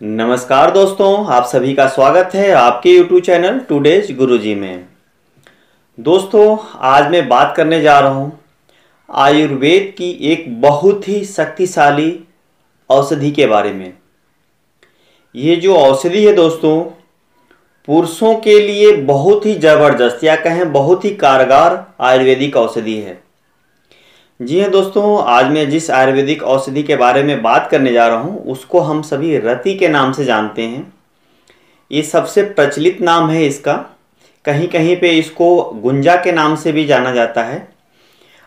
नमस्कार दोस्तों, आप सभी का स्वागत है आपके YouTube चैनल टुडेज गुरुजी में। दोस्तों, आज मैं बात करने जा रहा हूँ आयुर्वेद की एक बहुत ही शक्तिशाली औषधि के बारे में। ये जो औषधि है दोस्तों, पुरुषों के लिए बहुत ही ज़बरदस्त या कहें बहुत ही कारगर आयुर्वेदिक औषधि है। जी हाँ दोस्तों, आज मैं जिस आयुर्वेदिक औषधि के बारे में बात करने जा रहा हूँ उसको हम सभी रति के नाम से जानते हैं। ये सबसे प्रचलित नाम है इसका। कहीं कहीं पे इसको गुंजा के नाम से भी जाना जाता है।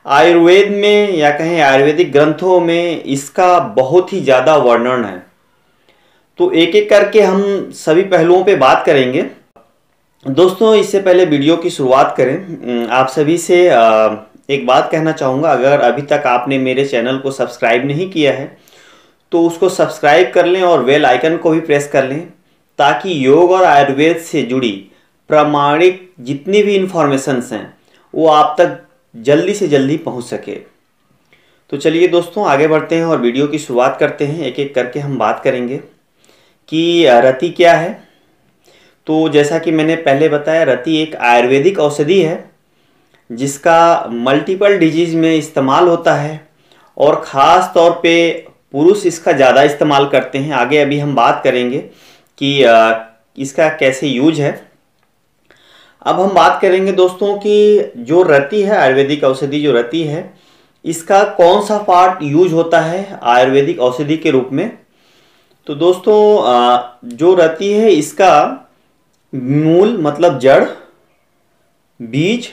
आयुर्वेद में या कहें आयुर्वेदिक ग्रंथों में इसका बहुत ही ज़्यादा वर्णन है। तो एक एक करके हम सभी पहलुओं पे बात करेंगे। दोस्तों, इससे पहले वीडियो की शुरुआत करें, आप सभी से एक बात कहना चाहूँगा। अगर अभी तक आपने मेरे चैनल को सब्सक्राइब नहीं किया है तो उसको सब्सक्राइब कर लें और बेल आइकन को भी प्रेस कर लें, ताकि योग और आयुर्वेद से जुड़ी प्रामाणिक जितनी भी इंफॉर्मेशंस हैं वो आप तक जल्दी से जल्दी पहुंच सके। तो चलिए दोस्तों, आगे बढ़ते हैं और वीडियो की शुरुआत करते हैं। एक एक करके हम बात करेंगे कि रति क्या है। तो जैसा कि मैंने पहले बताया, रति एक आयुर्वेदिक औषधि है जिसका मल्टीपल डिजीज में इस्तेमाल होता है और ख़ास तौर पे पुरुष इसका ज़्यादा इस्तेमाल करते हैं। आगे अभी हम बात करेंगे कि इसका कैसे यूज है। अब हम बात करेंगे दोस्तों कि जो रति है, आयुर्वेदिक औषधि जो रति है, इसका कौन सा पार्ट यूज होता है आयुर्वेदिक औषधि के रूप में। तो दोस्तों, जो रति है इसका मूल मतलब जड़, बीज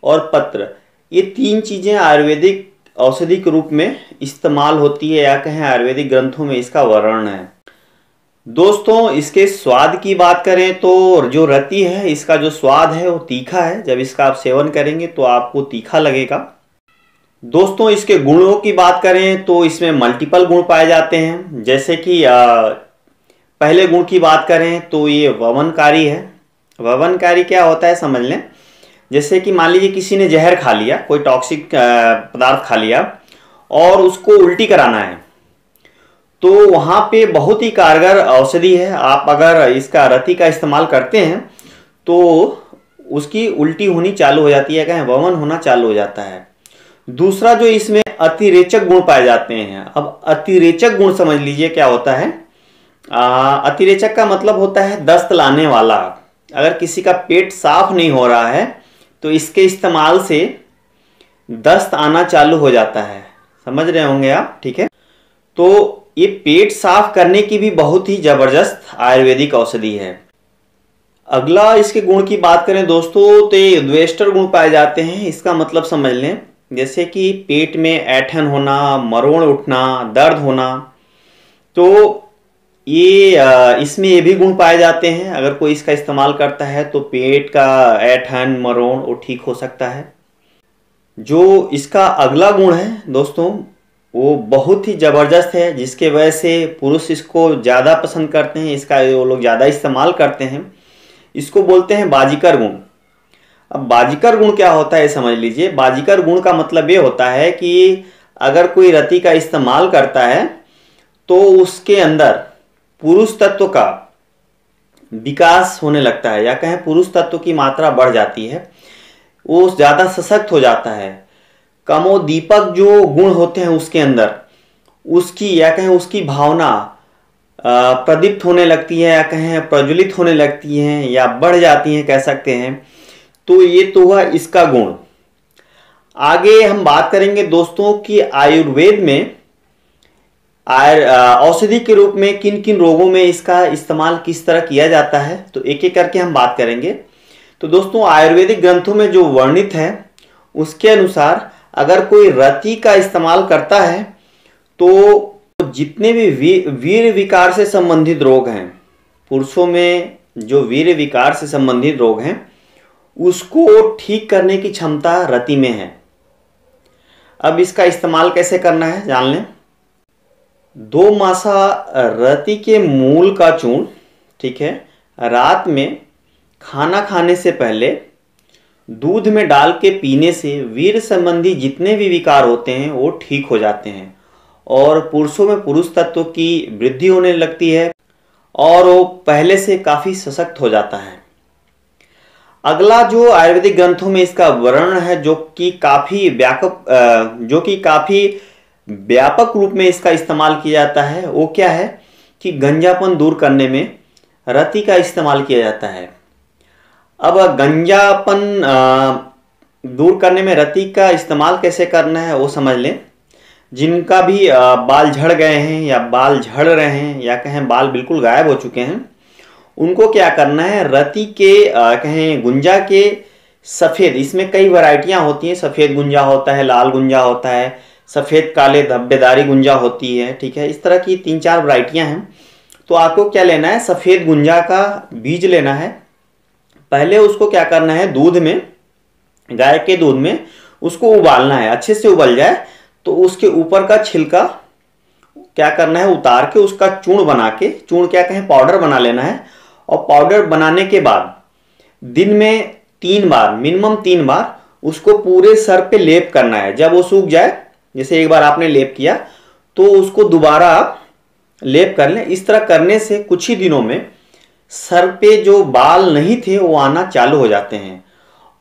और पत्र, ये तीन चीज़ें आयुर्वेदिक औषधि के रूप में इस्तेमाल होती है या कहें आयुर्वेदिक ग्रंथों में इसका वर्णन है। दोस्तों, इसके स्वाद की बात करें तो जो रति है इसका जो स्वाद है वो तीखा है। जब इसका आप सेवन करेंगे तो आपको तीखा लगेगा। दोस्तों, इसके गुणों की बात करें तो इसमें मल्टीपल गुण पाए जाते हैं। जैसे कि पहले गुण की बात करें तो ये वमनकारी है। वमनकारी क्या होता है समझ लें। जैसे कि मान लीजिए किसी ने जहर खा लिया, कोई टॉक्सिक पदार्थ खा लिया और उसको उल्टी कराना है, तो वहाँ पे बहुत ही कारगर औषधि है। आप अगर इसका रति का इस्तेमाल करते हैं तो उसकी उल्टी होनी चालू हो जाती है, कहें वमन होना चालू हो जाता है। दूसरा, जो इसमें अतिरेचक गुण पाए जाते हैं। अब अतिरेचक गुण समझ लीजिए क्या होता है। अतिरेचक का मतलब होता है दस्त लाने वाला। अगर किसी का पेट साफ नहीं हो रहा है तो इसके इस्तेमाल से दस्त आना चालू हो जाता है। समझ रहे होंगे आप, ठीक है। तो ये पेट साफ करने की भी बहुत ही जबरदस्त आयुर्वेदिक औषधि है। अगला इसके गुण की बात करें दोस्तों तो ये द्वेष्टर गुण पाए जाते हैं। इसका मतलब समझ लें, जैसे कि पेट में ऐंठन होना, मरोड़ उठना, दर्द होना, तो ये इसमें ये भी गुण पाए जाते हैं। अगर कोई इसका इस्तेमाल करता है तो पेट का ऐंठन, मरोड़ वो ठीक हो सकता है। जो इसका अगला गुण है दोस्तों वो बहुत ही ज़बरदस्त है, जिसके वजह से पुरुष इसको ज़्यादा पसंद करते हैं, इसका वो लोग ज़्यादा इस्तेमाल करते हैं। इसको बोलते हैं बाजीकर गुण। अब बाजीकर गुण क्या होता है समझ लीजिए। बाजीकर गुण का मतलब ये होता है कि अगर कोई रति का इस्तेमाल करता है तो उसके अंदर पुरुष तत्व का विकास होने लगता है, या कहें पुरुष तत्व की मात्रा बढ़ जाती है, वो ज़्यादा सशक्त हो जाता है। कामोदीपक जो गुण होते हैं उसके अंदर, उसकी या कहें उसकी भावना प्रदीप्त होने लगती है, या कहें प्रज्वलित होने लगती हैं या बढ़ जाती हैं, कह सकते हैं। तो ये तो हुआ इसका गुण। आगे हम बात करेंगे दोस्तों कि आयुर्वेद में औषधि के रूप में किन किन रोगों में इसका इस्तेमाल किस तरह किया जाता है, तो एक एक करके हम बात करेंगे। तो दोस्तों, आयुर्वेदिक ग्रंथों में जो वर्णित है उसके अनुसार अगर कोई रति का इस्तेमाल करता है तो जितने भी वीर्य विकार से संबंधित रोग हैं, पुरुषों में जो वीर्य विकार से संबंधित रोग हैं, उसको ठीक करने की क्षमता रति में है। अब इसका इस्तेमाल कैसे करना है जान लें। 2 मासा रति के मूल का चूर्ण, ठीक है, रात में खाना खाने से पहले दूध में डाल के पीने से वीर्य संबंधी जितने भी विकार होते हैं वो ठीक हो जाते हैं और पुरुषों में पुरुष तत्व की वृद्धि होने लगती है और वो पहले से काफ़ी सशक्त हो जाता है। अगला जो आयुर्वेदिक ग्रंथों में इसका वर्णन है, जो कि काफ़ी व्यापक रूप में इसका इस्तेमाल किया जाता है, वो क्या है कि गंजापन दूर करने में रति का इस्तेमाल किया जाता है। अब गंजापन दूर करने में रति का इस्तेमाल कैसे करना है वो समझ लें। जिनका भी बाल झड़ गए हैं या बाल झड़ रहे हैं या कहें बाल बिल्कुल गायब हो चुके हैं, उनको क्या करना है, रति के कहें गुंजा के सफ़ेद, इसमें कई वैरायटियां होती हैं, सफ़ेद गुंजा होता है, लाल गुंजा होता है, सफ़ेद काले धब्बेदारी गुंजा होती है, ठीक है। इस तरह की 3-4 वैरायटियां हैं। तो आपको क्या लेना है, सफ़ेद गुंजा का बीज लेना है। पहले उसको क्या करना है, दूध में, गाय के दूध में उसको उबालना है। अच्छे से उबल जाए तो उसके ऊपर का छिलका क्या करना है, उतार के उसका चूर्ण बना के, चूर्ण क्या कहें, पाउडर बना लेना है। और पाउडर बनाने के बाद दिन में 3 बार, मिनिमम 3 बार उसको पूरे सर पे लेप करना है। जब वो सूख जाए, जैसे एक बार आपने लेप किया तो उसको दोबारा आप लेप कर लें। इस तरह करने से कुछ ही दिनों में सर पे जो बाल नहीं थे वो आना चालू हो जाते हैं,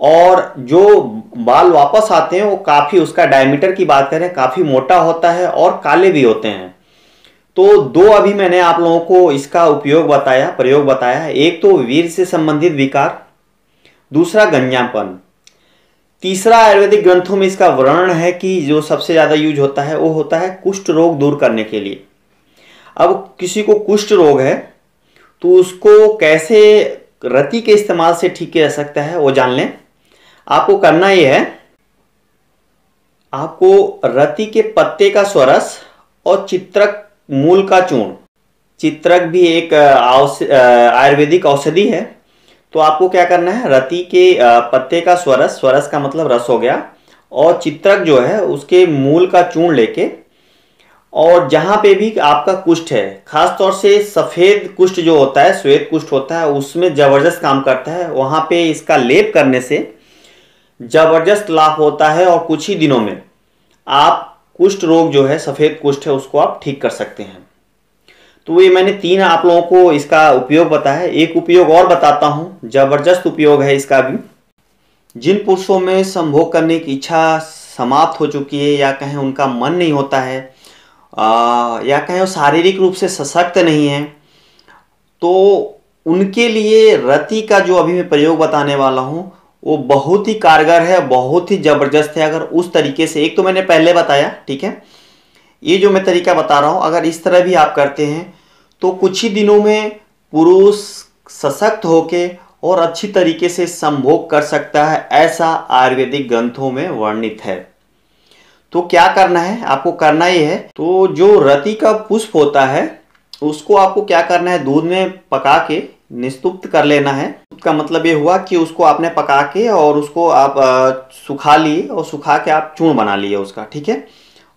और जो बाल वापस आते हैं वो काफ़ी, उसका डायमीटर की बात करें, काफ़ी मोटा होता है और काले भी होते हैं। तो 2 अभी मैंने आप लोगों को इसका प्रयोग बताया। एक तो वीर्य से संबंधित विकार, दूसरा गंजापन, तीसरा आयुर्वेदिक ग्रंथों में इसका वर्णन है कि जो सबसे ज़्यादा यूज होता है वो होता है कुष्ठ रोग दूर करने के लिए। अब किसी को कुष्ठ रोग है तो उसको कैसे रति के इस्तेमाल से ठीक किया जा सकता है वो जान लें। आपको करना ये है, आपको रति के पत्ते का स्वरस और चित्रक मूल का चूर्ण, चित्रक भी एक आयुर्वेदिक औषधि है। तो आपको क्या करना है, रति के पत्ते का स्वरस, स्वरस का मतलब रस हो गया, और चित्रक जो है उसके मूल का चूर्ण लेके, और जहाँ पे भी आपका कुष्ठ है, खास तौर से सफ़ेद कुष्ठ जो होता है, श्वेत कुष्ठ होता है, उसमें ज़बरदस्त काम करता है। वहाँ पे इसका लेप करने से ज़बरदस्त लाभ होता है, और कुछ ही दिनों में आप कुष्ठ रोग जो है, सफ़ेद कुष्ठ है, उसको आप ठीक कर सकते हैं। तो ये मैंने 3 आप लोगों को इसका उपयोग बताया। एक उपयोग और बताता हूँ, ज़बरदस्त उपयोग है इसका भी। जिन पुरुषों में संभोग करने की इच्छा समाप्त हो चुकी है, या कहें उनका मन नहीं होता है, या कहें वो शारीरिक रूप से सशक्त नहीं है, तो उनके लिए रति का जो अभी मैं प्रयोग बताने वाला हूँ वो बहुत ही कारगर है, बहुत ही ज़बरदस्त है। अगर उस तरीके से, एक तो मैंने पहले बताया, ठीक है, ये जो मैं तरीका बता रहा हूँ, अगर इस तरह भी आप करते हैं तो कुछ ही दिनों में पुरुष सशक्त होके और अच्छी तरीके से संभोग कर सकता है, ऐसा आयुर्वेदिक ग्रंथों में वर्णित है। तो क्या करना है, आपको करना ये है, तो जो रति का पुष्प होता है उसको आपको क्या करना है, दूध में पका के निस्तुप्त कर लेना है। का मतलब ये हुआ कि उसको आपने पका के और उसको आप सुखा लिए, और सुखा के आप चूर्ण बना लिए उसका, ठीक है।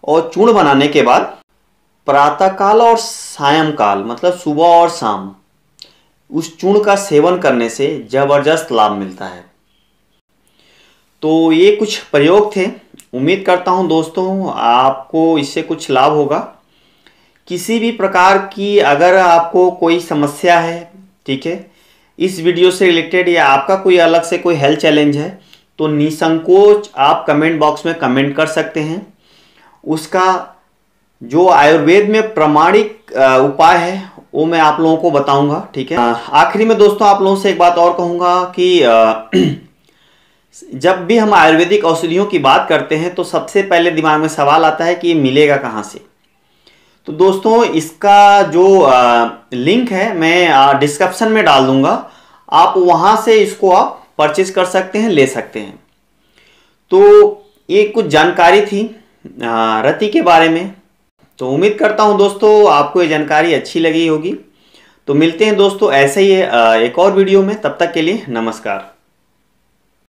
और चूर्ण बनाने के बाद प्रातःकाल और सायंकाल, मतलब सुबह और शाम, उस चूर्ण का सेवन करने से जबरदस्त लाभ मिलता है। तो ये कुछ प्रयोग थे। उम्मीद करता हूँ दोस्तों आपको इससे कुछ लाभ होगा। किसी भी प्रकार की अगर आपको कोई समस्या है, ठीक है, इस वीडियो से रिलेटेड, या आपका कोई अलग से कोई हेल्थ चैलेंज है, तो निसंकोच आप कमेंट बॉक्स में कमेंट कर सकते हैं। उसका जो आयुर्वेद में प्रामाणिक उपाय है वो मैं आप लोगों को बताऊंगा, ठीक है। आखिरी में दोस्तों आप लोगों से एक बात और कहूँगा कि जब भी हम आयुर्वेदिक औषधियों की बात करते हैं तो सबसे पहले दिमाग में सवाल आता है कि ये मिलेगा कहाँ से। तो दोस्तों इसका जो लिंक है मैं डिस्क्रिप्शन में डाल दूंगा, आप वहाँ से इसको आप परचेज कर सकते हैं, ले सकते हैं। तो ये कुछ जानकारी थी रति के बारे में। तो उम्मीद करता हूँ दोस्तों आपको ये जानकारी अच्छी लगी होगी। तो मिलते हैं दोस्तों ऐसे ही एक और वीडियो में, तब तक के लिए नमस्कार।